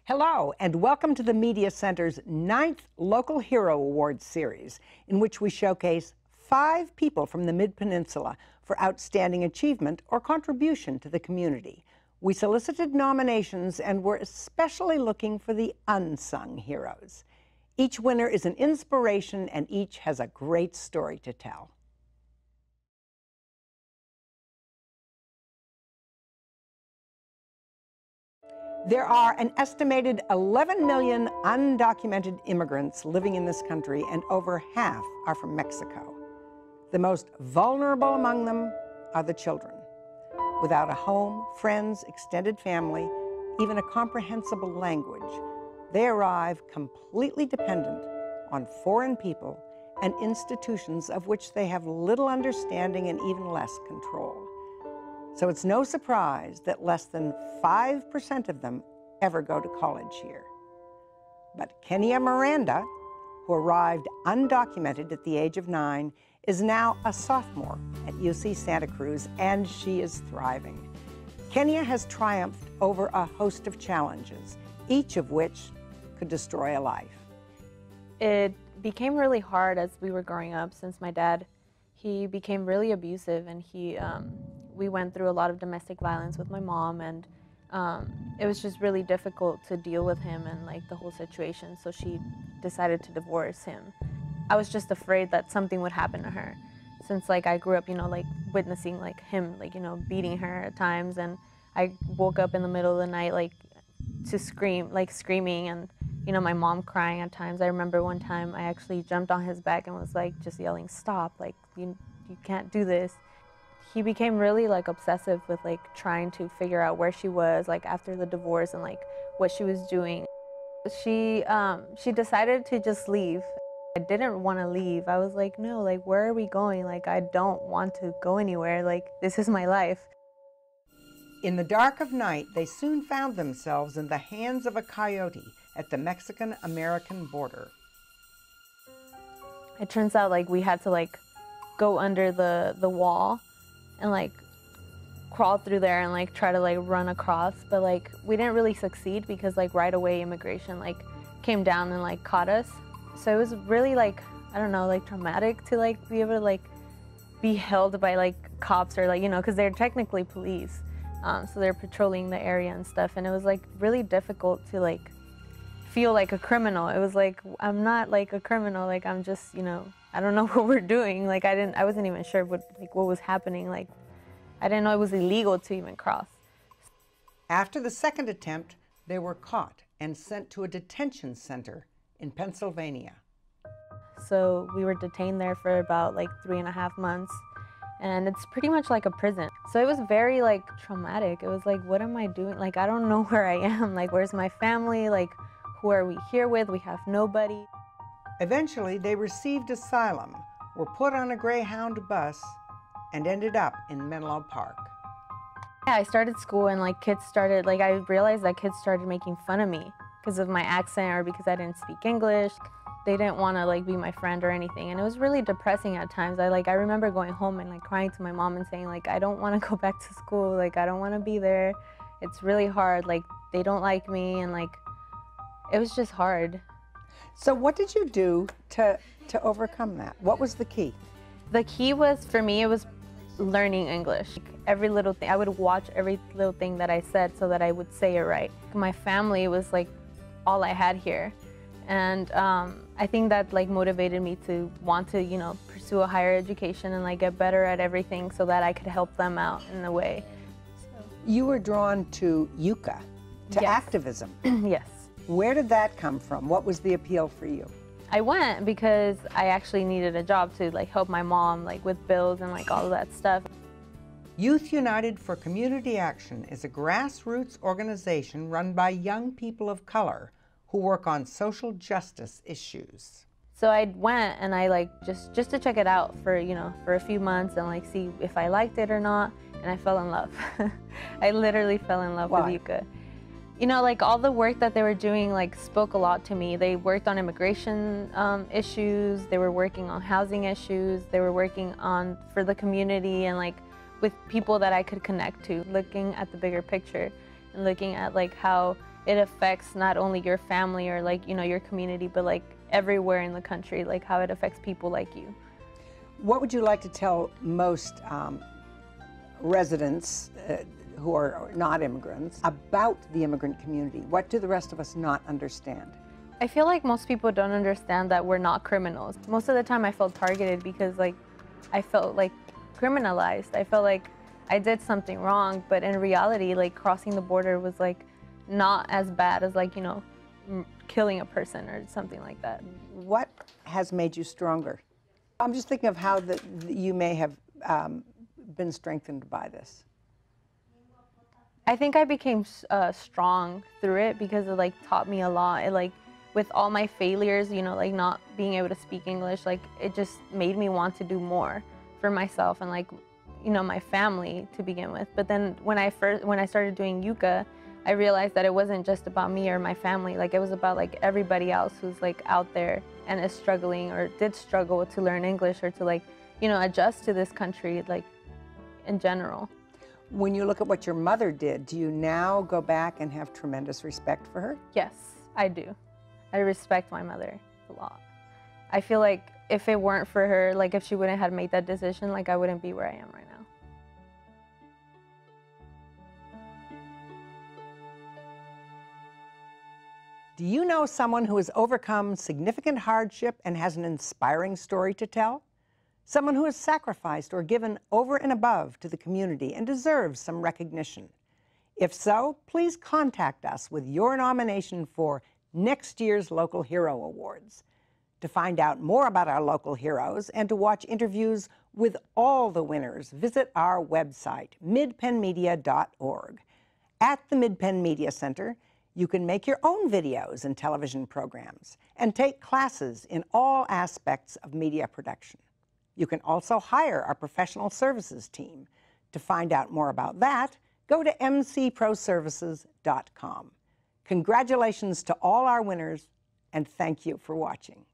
Hello, and welcome to the Media Center's 9th Local Hero Awards series, in which we showcase 5 people from the Mid-Peninsula for outstanding achievement or contribution to the community. We solicited nominations and were especially looking for the unsung heroes. Each winner is an inspiration, and each has a great story to tell. There are an estimated 11 million undocumented immigrants living in this country, and over half are from Mexico. The most vulnerable among them are the children. Without a home, friends, extended family, even a comprehensible language, they arrive completely dependent on foreign people and institutions of which they have little understanding and even less control. So it's no surprise that less than 5% of them ever go to college here. But Kenia Miranda, who arrived undocumented at the age of 9, is now a sophomore at UC Santa Cruz, and she is thriving. Kenia has triumphed over a host of challenges, each of which could destroy a life. It became really hard as we were growing up, since my dad, he became really abusive, and we went through a lot of domestic violence with my mom, and it was just really difficult to deal with him and like the whole situation, so she decided to divorce him. I was just afraid that something would happen to her, since like I grew up, like witnessing like him beating her at times, and I woke up in the middle of the night to screaming, and my mom crying at times. I remember one time I actually jumped on his back and was just yelling, "Stop, you can't do this." He became really obsessive with trying to figure out where she was after the divorce and what she was doing. She decided to just leave. I didn't want to leave. I was like, no, where are we going? I don't want to go anywhere. This is my life. In the dark of night, they soon found themselves in the hands of a coyote at the Mexican-American border. It turns out we had to go under the wall and crawl through there and try to run across, but we didn't really succeed because right away immigration came down and caught us. So it was really I don't know, traumatic to be able to be held by cops or because they're technically police, so they're patrolling the area and stuff, and it was really difficult to feel like a criminal. It was I'm not a criminal, I'm just I don't know what we're doing. I wasn't even sure what was happening. I didn't know it was illegal to even cross. After the second attempt, they were caught and sent to a detention center in Pennsylvania. So we were detained there for about 3.5 months, and it's pretty much like a prison. So it was very traumatic. It was what am I doing? I don't know where I am. Where's my family? Who are we here with? We have nobody. Eventually, they received asylum, were put on a Greyhound bus, and ended up in Menlo Park. Yeah, I started school, and kids started, I realized that kids started making fun of me because of my accent or because I didn't speak English. They didn't want to be my friend or anything, and it was really depressing at times. I remember going home and crying to my mom and saying I don't want to go back to school. I don't want to be there. It's really hard. They don't like me, and it was just hard. So what did you do to overcome that? What was the key? The key was, for me, it was learning English. Every little thing, I would watch every little thing that I said so that I would say it right. My family was all I had here. And I think that motivated me to want to, pursue a higher education and get better at everything so that I could help them out in a way. So. You were drawn to UCA, to Yes. activism. Yes. Where did that come from? What was the appeal for you? I went because I actually needed a job to help my mom with bills and all of that stuff. Youth United for Community Action is a grassroots organization run by young people of color who work on social justice issues. So I went and I just to check it out for for a few months and see if I liked it or not, and I fell in love. I literally fell in love Why? with UCA. All the work that they were doing spoke a lot to me. They worked on immigration issues, they were working on housing issues, they were working on for the community and with people that I could connect to, looking at the bigger picture and looking at how it affects not only your family or like, you know, your community, but like everywhere in the country, like how it affects people like you. What would you like to tell most residents who are not immigrants about the immigrant community? What do the rest of us not understand? I feel like most people don't understand that we're not criminals. Most of the time I felt targeted because like I felt like criminalized. I felt like I did something wrong, but in reality, like crossing the border was like not as bad as like, you know, killing a person or something like that. What has made you stronger? I'm just thinking of how you may have been strengthened by this. I think I became strong through it because it like taught me a lot. It like, with all my failures, you know, like not being able to speak English, like it just made me want to do more for myself and like, you know, my family to begin with. But then when I started doing UCA, I realized that it wasn't just about me or my family. Like it was about like everybody else who's like out there and is struggling or did struggle to learn English or to like, you know, adjust to this country, like in general. When you look at what your mother did, do you now go back and have tremendous respect for her? Yes, I do. I respect my mother a lot. I feel like if it weren't for her, like if she wouldn't have made that decision, like I wouldn't be where I am right now. Do you know someone who has overcome significant hardship and has an inspiring story to tell? Someone who has sacrificed or given over and above to the community and deserves some recognition? If so, please contact us with your nomination for next year's Local Hero Awards. To find out more about our local heroes and to watch interviews with all the winners, visit our website, midpennmedia.org. At the Mid-Penn Media Center, you can make your own videos and television programs and take classes in all aspects of media production. You can also hire our professional services team. To find out more about that, go to mcproservices.com. Congratulations to all our winners, and thank you for watching.